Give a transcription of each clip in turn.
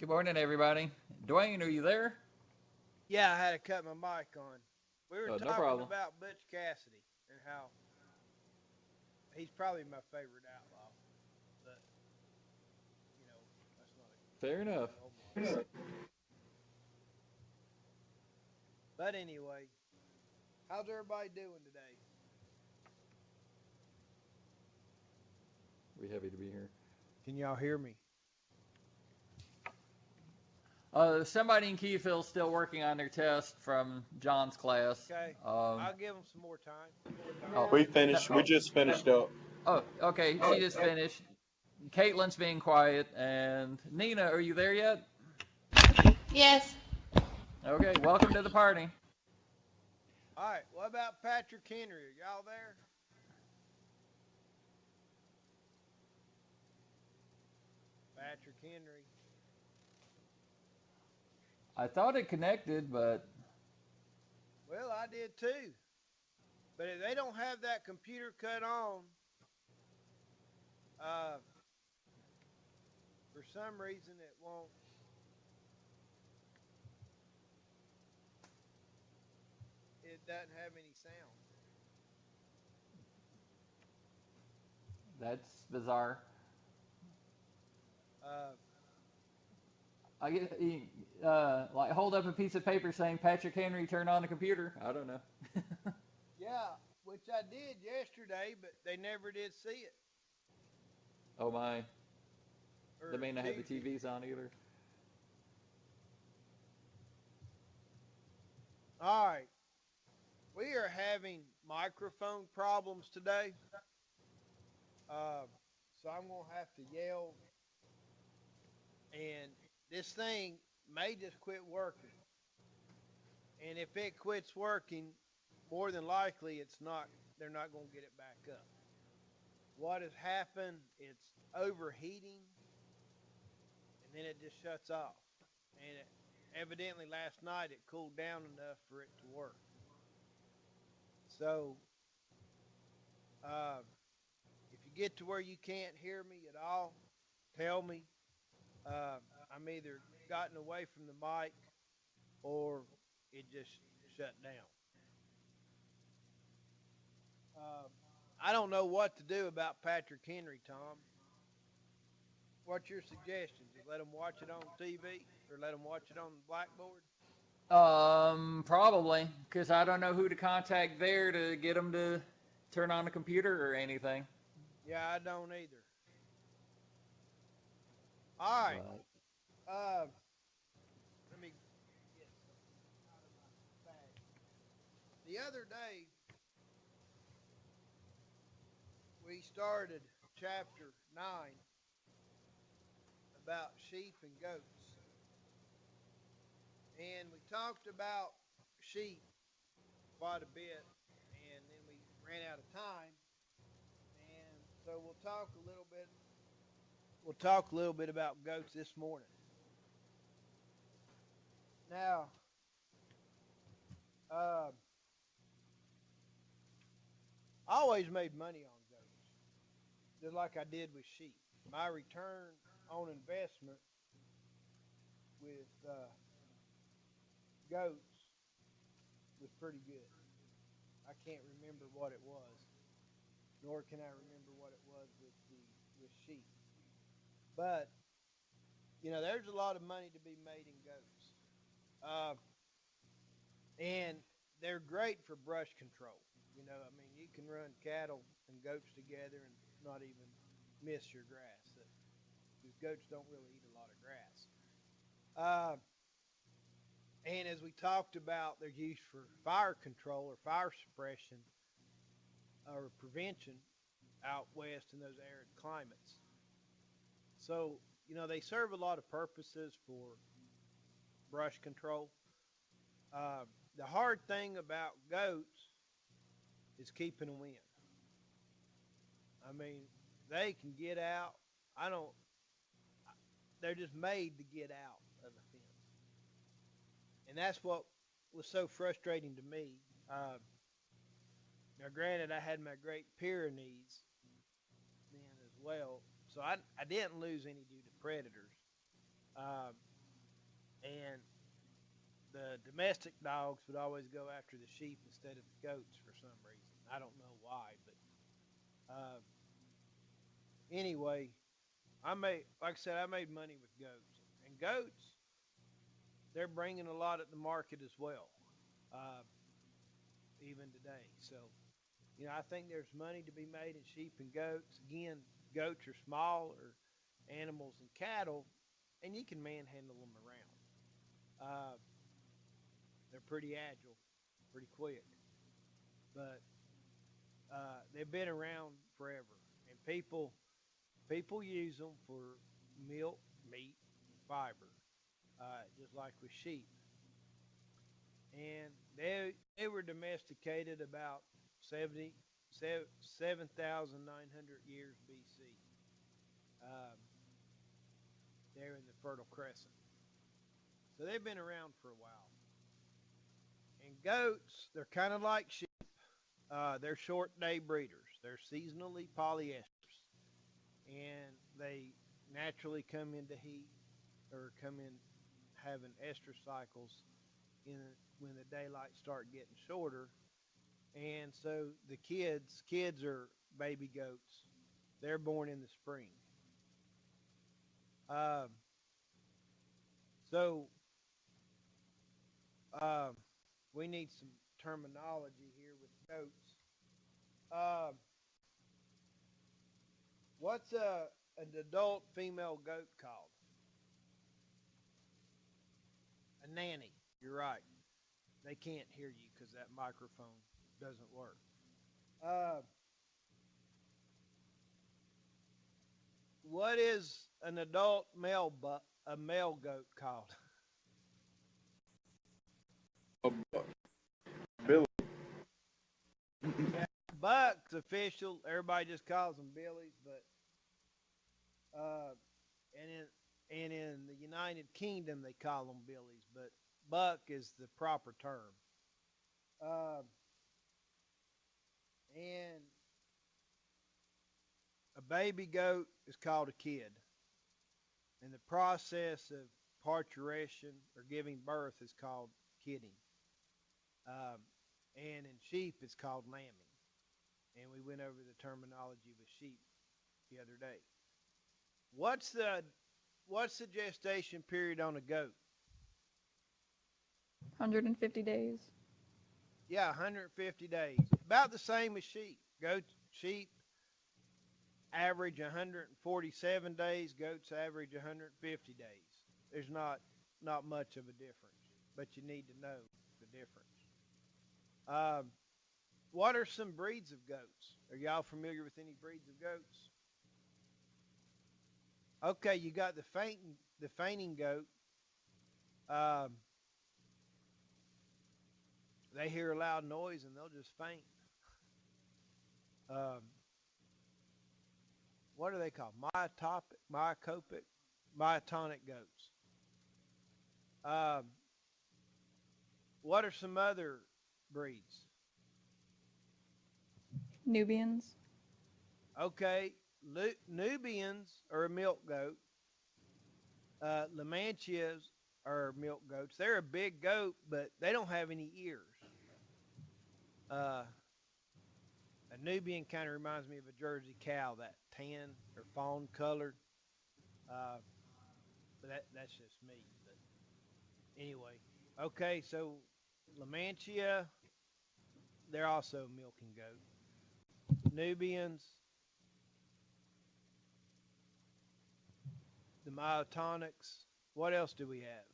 Good morning, everybody. Dwayne, are you there? Yeah, I had to cut my mic on. We were No talking problem. about Butch Cassidy and how he's probably my favorite outlaw, but that's not Fair a enough. role model. But anyway, how's everybody doing today? We're happy to be here. Can y'all hear me? Somebody in Keyfield's still working on their test from John's class. Okay, Um, I'll give them some more time. oh, We no, finished. We just finished up. oh, okay. She just finished. Caitlin's being quiet, and Nina, are you there yet? Yes. Okay, welcome to the party. All right, what about Patrick Henry? Are y'all there? Patrick Henry. I thought it connected, but Well, I did too. But if they don't have that computer cut on, uh, for some reason it won't. It doesn't have any sound. that's bizarre. Uh, I get like hold up a piece of paper saying Patrick Henry turn on the computer. I don't know. yeah, which I did yesterday, but they never did see it. Oh my, they Or may not have the Tuesday. TVs on either. All right, we are having microphone problems today, uh, so I'm gonna have to yell, and this thing may just quit working. And if it quits working, more than likely it's not. They're not gonna get it back up. What has happened? It's overheating, and then it just shuts off. And evidently last night it cooled down enough for it to work. So uh, if you get to where you can't hear me at all, tell me. Uh, I'm either gotten away from the mic or it just shut down. Uh, I don't know what to do about Patrick Henry, Tom. What's your suggestion? Just let them watch it on TV or let them watch it on the blackboard? Probably, because I don't know who to contact there to get them to turn on the computer or anything. Yeah, I don't either. All right. But Uh, Let me get something out of my bag. The other day, we started chapter 9 about sheep and goats. And we talked about sheep quite a bit, and then we ran out of time. And so we'll talk a little bit about goats this morning. Now, uh, I always made money on goats, just like I did with sheep. My return on investment with goats was pretty good. I can't remember what it was, nor can I remember what it was with sheep. But there's a lot of money to be made in goats, uh, and they're great for brush control. I mean, you can run cattle and goats together and not even miss your grass, because goats don't really eat a lot of grass. Uh, and as we talked about, they're used for fire control or fire suppression or prevention out west in those arid climates. So, they serve a lot of purposes for brush control. Uh, the hard thing about goats is keeping them in. I mean, they can get out. I don't. They're just made to get out of a fence, and that's what was so frustrating to me. Now, granted, I had my Great Pyrenees then as well, so I didn't lose any due to predators. And the domestic dogs would always go after the sheep instead of the goats for some reason. I don't know why, but anyway, like I said, I made money with goats, and goats they're bringing a lot at the market as well, uh, even today. So I think there's money to be made in sheep and goats. Again, goats are smaller animals than cattle, and you can manhandle them around. Uh, they're pretty agile, pretty quick, but they've been around forever, and people use them for milk, meat, fiber, just like with sheep. And they were domesticated about 70, 7,900 years BC. Um, they're in the Fertile Crescent, so they've been around for a while. And goats, they're kind of like sheep. They're short day breeders. They're seasonally polyesters, and they naturally come into heat or come in having ester cycles in when the daylight start getting shorter. And so the kids are baby goats. They're born in the spring. Um, so um, we need some terminology here with goats. Um, what's an adult female goat called? A nanny. You're right. They can't hear you because that microphone doesn't work. Uh, what is an adult a male goat called? Billy. Yeah, buck's official. Everybody just calls them billies, but uh, and in the United Kingdom they call them billies, but buck is the proper term. Uh, and a baby goat is called a kid, and the process of parturition or giving birth is called kidding. Um, and in sheep, it's called lambing. And we went over the terminology with sheep the other day. What's the what's the gestation period on a goat? 150 days. Yeah, 150 days. About the same as sheep. Sheep average 147 days. Goats average 150 days. There's not much of a difference, but you need to know the difference. Um, what are some breeds of goats? Are y'all familiar with any breeds of goats? Okay, you got the fainting goat. Um, they hear a loud noise and they'll just faint. Um, what are they called? Myotonic goats. Um, what are some other breeds? Nubians. Okay, Nubians are a milk goat. Lamantias are milk goats. They're a big goat, but they don't have any ears. Uh, a Nubian kind of reminds me of a Jersey cow, that tan or fawn colored. Uh, but that's just me. But anyway, okay, so Lamantia, they're also a milking goat. Nubians, the Myotonics. What else do we have?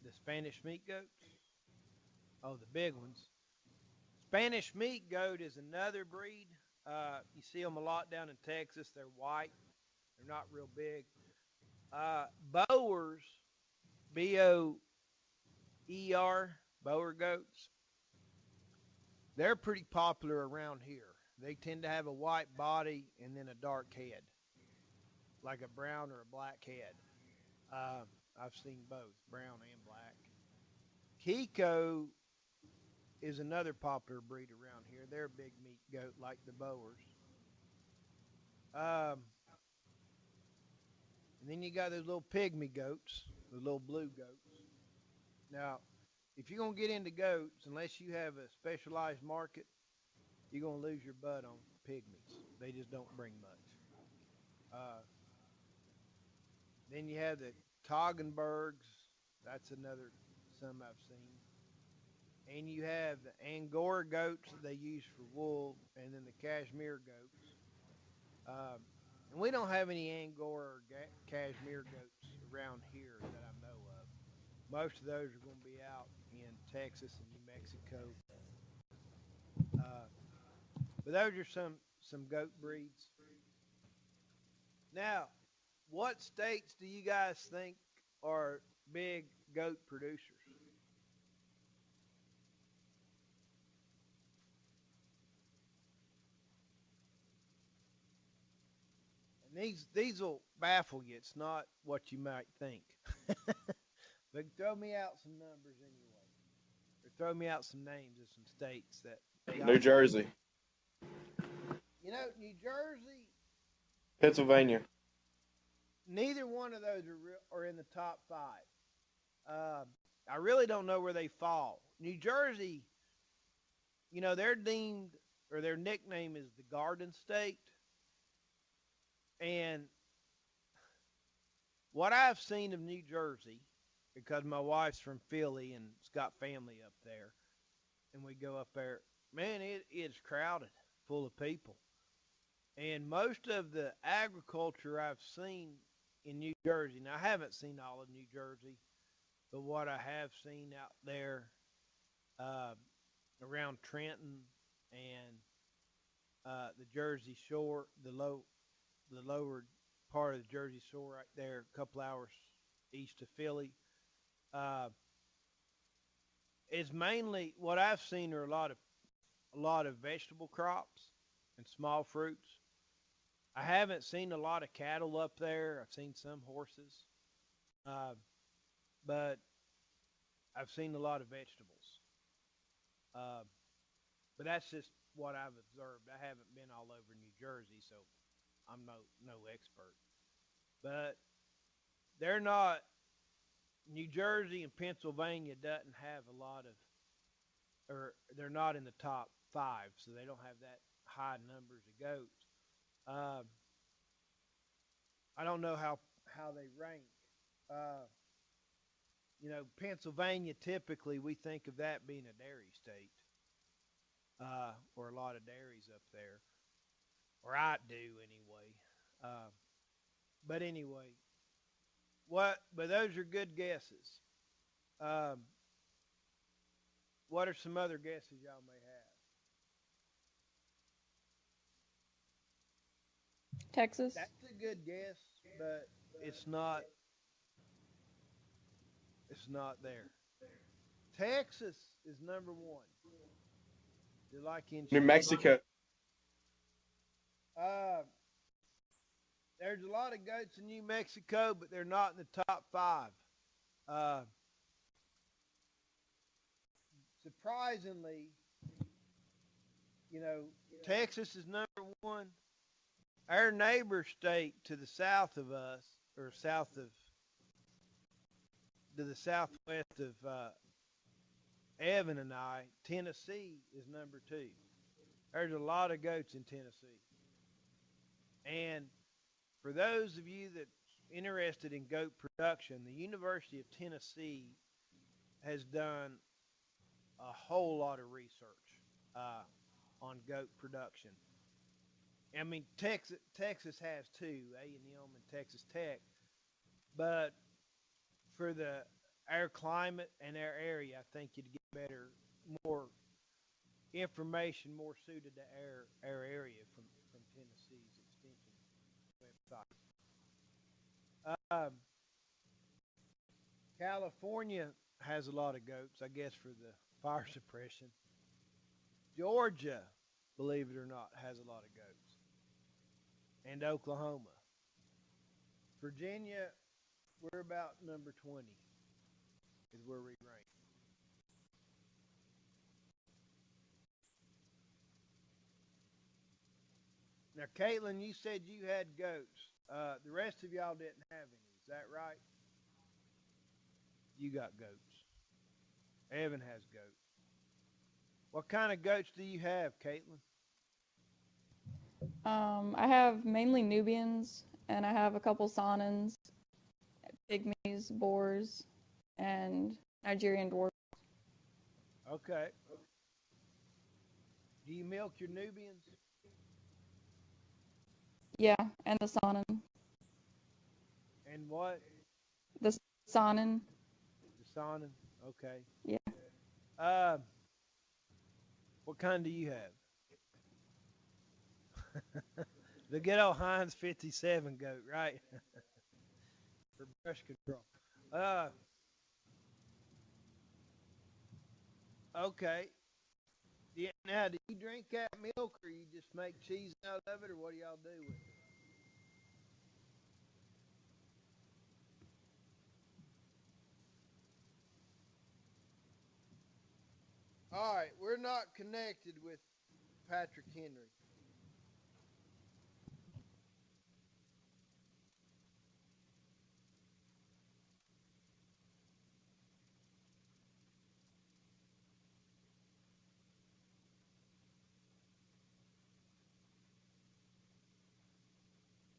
The Spanish meat goats. Oh, the big ones. Spanish meat goat is another breed. You see them a lot down in Texas. They're white. They're not real big. Boers, Boer, Boer goats. They're pretty popular around here. They tend to have a white body and then a dark head, like a brown or a black head. Uh, I've seen both, brown and black. Kiko is another popular breed around here. They're a big meat goat like the Boers. Um, And then you got those little pygmy goats, the little blue goats. Now, if you're going to get into goats, unless you have a specialized market, you're going to lose your butt on pygmies. They just don't bring much. Then you have the Toggenburgs. That's another some I've seen. And you have the Angora goats that they use for wool, and then the Cashmere goats. And we don't have any Angora or Cashmere goats around here that I know of. Most of those are going to be out in Texas and New Mexico. But those are some goat breeds. Now, what states do you guys think are big goat producers? And these will baffle you. It's not what you might think. But throw me out some numbers anyway, or throw me out some names of some states that. New Jersey, New Jersey. Pennsylvania. Neither one of those are in the top five. I really don't know where they fall. New Jersey, they're deemed, or their nickname is the Garden State. And what I've seen of New Jersey, because my wife's from Philly and it's got family up there, and we go up there, man, it's crowded, full of people. And most of the agriculture I've seen in New Jersey, now I haven't seen all of New Jersey, but what I have seen out there around Trenton and the Jersey Shore, the lower part of the Jersey Shore right there, a couple hours east of Philly, is mainly what I've seen are a lot of vegetable crops and small fruits. I haven't seen a lot of cattle up there. I've seen some horses, but I've seen a lot of vegetables. But that's just what I've observed. I haven't been all over New Jersey, so I'm no expert. But they're not. New Jersey and Pennsylvania doesn't have a lot of, or they're not in the top five, so they don't have that high numbers of goats. I don't know how they rank. Pennsylvania, typically we think of that being a dairy state, or a lot of dairies up there, or I do anyway. But anyway, but those are good guesses. What are some other guesses y'all may have? Texas. That's a good guess, but it's not. It's not there. Texas is number one. They're like in New Mexico. There's a lot of goats in New Mexico, but they're not in the top five. Surprisingly, Texas is number one. Our neighbor state to the south of us, or to the southwest of Evan and I, Tennessee is number two. There's a lot of goats in Tennessee. And for those of you that's interested in goat production, the University of Tennessee has done a whole lot of research on goat production. I mean, Texas has too, A&M and Texas Tech, but for our climate and our area, I think you'd get better, more information, more suited to our area from Tennessee's extension website. California has a lot of goats, I guess, for the fire suppression. Georgia, believe it or not, has a lot of goats. And Oklahoma. Virginia, we're about number 20 is where we rank. Now, Caitlin, you said you had goats. The rest of y'all didn't have any. Is that right? You got goats. Evan has goats. What kind of goats do you have, Caitlin? I have mainly Nubians, and I have a couple Saanens, pygmies, boars, and Nigerian dwarf. Okay. Do you milk your Nubians? Yeah, and the Saanen. And what? The Saanen. The Saanen? Okay. Yeah. What kind do you have? The good old Heinz 57 goat, right? For brush control. Okay. Now, do you drink that milk, or you just make cheese out of it, or what do y'all do with it? All right, we're not connected with Patrick Henry.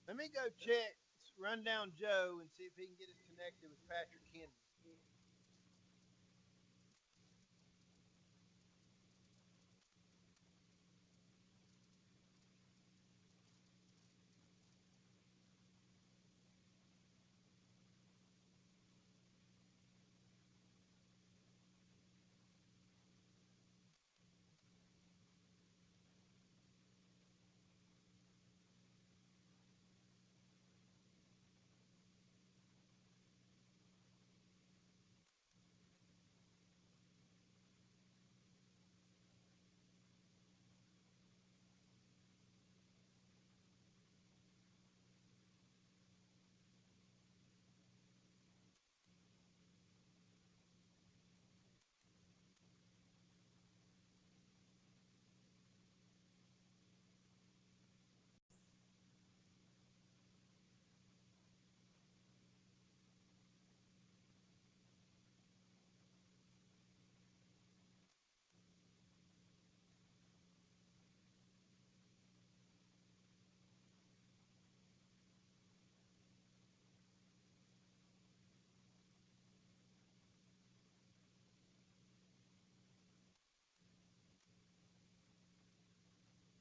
Let me go check, run down Joe, and see if he can get us connected with Patrick Henry.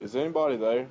Is anybody there?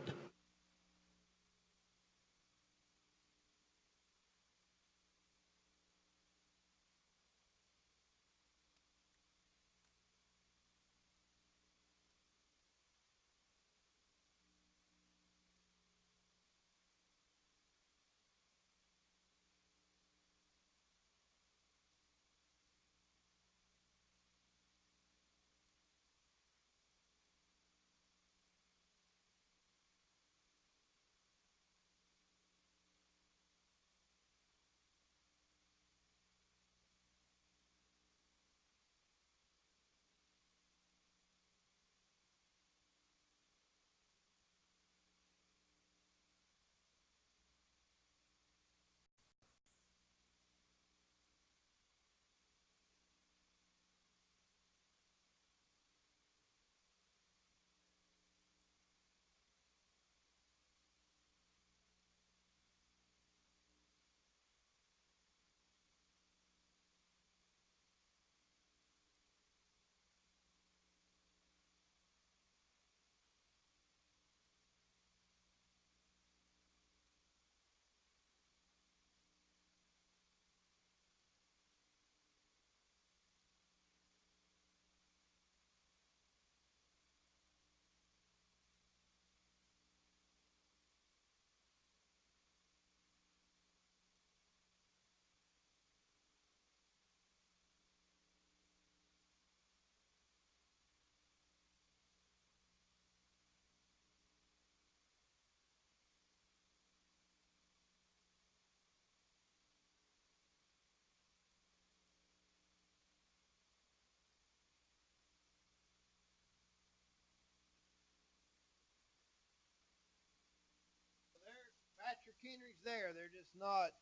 Henry's there. They're just not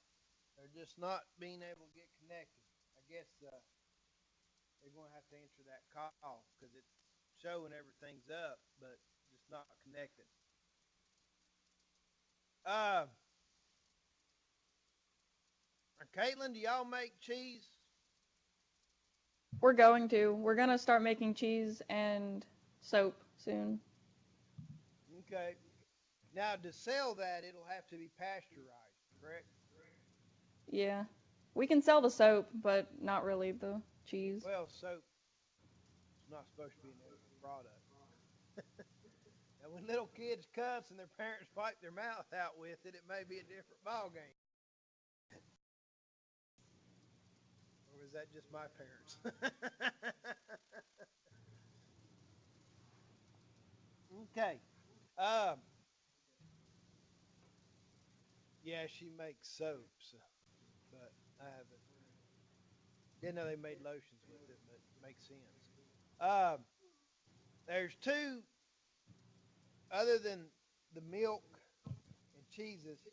being able to get connected. I guess they're going to have to answer that call because it's showing everything's up, but just not connected. Caitlin, do y'all make cheese? We're going to. We're going to start making cheese and soap soon. Okay. Now, to sell that, it'll have to be pasteurized, correct? Yeah. We can sell the soap, but not really the cheese. Well, soap is not supposed to be an edible product. Now, when little kids cuss and their parents wipe their mouth out with it, it may be a different ballgame. Or is that just my parents? Okay. Yeah, she makes soaps, but I haven't. Didn't know they made lotions with it, but it makes sense. There's two, other than the milk and cheeses,